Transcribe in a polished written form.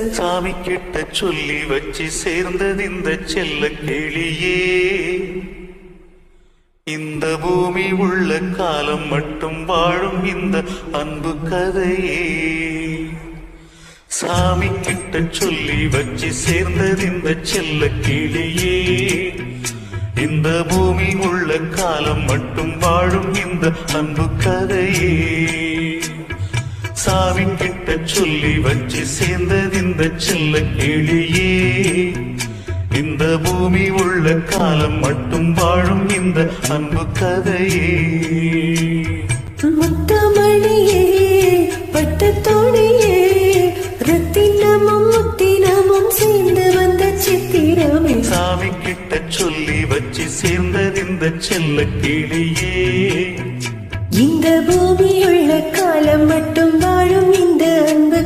சாமி கிட்ட சொல்லி வச்சு சேர்ந்தது இந்த செல்ல கிளியே. இந்த பூமி உள்ள காலம் மட்டும் வாழும் இந்த அன்பு கதையே. சாமி கிட்ட சொல்லி வச்சு சேர்ந்தது இந்த செல்ல கிளியே. இந்த பூமி உள்ள காலம் மட்டும் வாழும் இந்த அன்பு கதையே. சாமி கிட்ட சொல்லி வச்சு சேர்ந்தது இந்த செல்ல கிளியே. இந்த பூமி உள்ள காலம் மட்டும் வாழும் இந்த அன்பு கதையே. முத்தமணியே பட்டத்தோணியே ரத்தினமும் முத்தினமும் சேர்ந்து வந்த சித்திரமே. சாமி கிட்ட சொல்லி வச்சு சேர்ந்தது இந்த செல்ல கிளியே. இந்த பூமியுள்ள காலம் மட்டும் வாழும் இந்த அன்பு